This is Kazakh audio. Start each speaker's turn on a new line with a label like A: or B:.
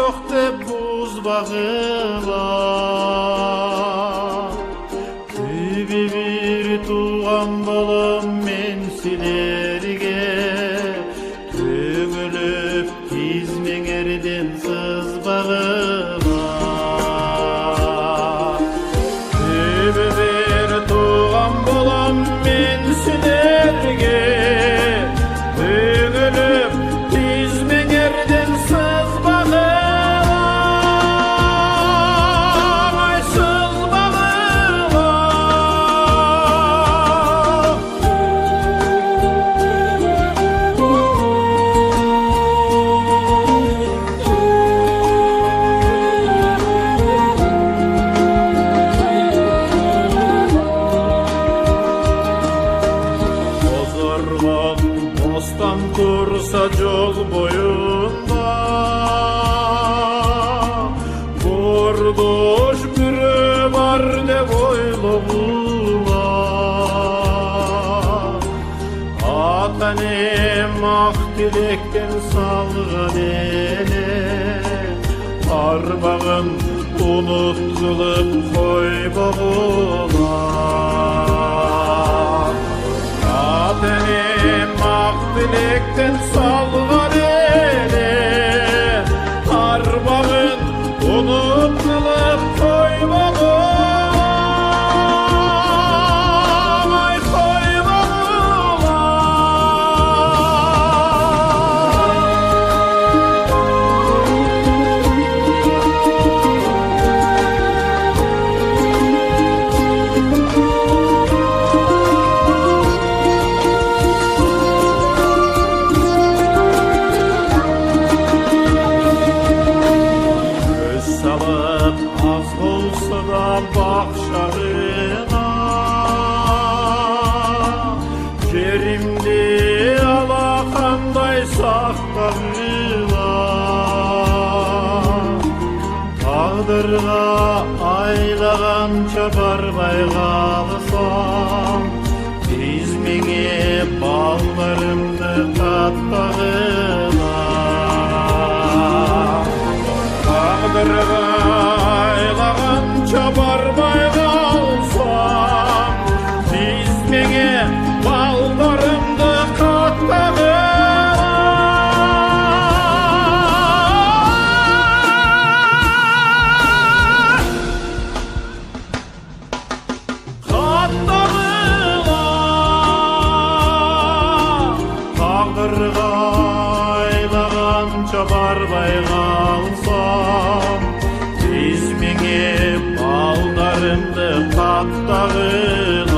A: жоқ деп бұзбағыла. Төбе бір туған балам мен сілерге, төгіліп тізмеңерден сызбағыла. Төбе бір туған балам мен сілерге, төгіліп тізмеңерден сызбағыла. Ай, сызбағыла. Озарған бостан тұрса жол бойында, Бордош бүрі бар деп ойлаула. Ата-анем ақ тілектен салған еле, арбағын ұмытылып қойбағыла. Ата-анем ақ тілектен салған еле, арбағын ұмытылып қойбағыла. Ай, қойбағыла. Көз салып аз болса да бақшағына, жерімде алақандай сақтағыла. Тағдырға айлағанша бармай қалсам, тізмеңе балдарымды қаттағыла. Тағдырға айлағанша бармай қалсам, тізмеңе балдарымды қаттағыла. Тағдырға айлағанша бармай қалсам, тізмеңе балдарымды қаттағыла.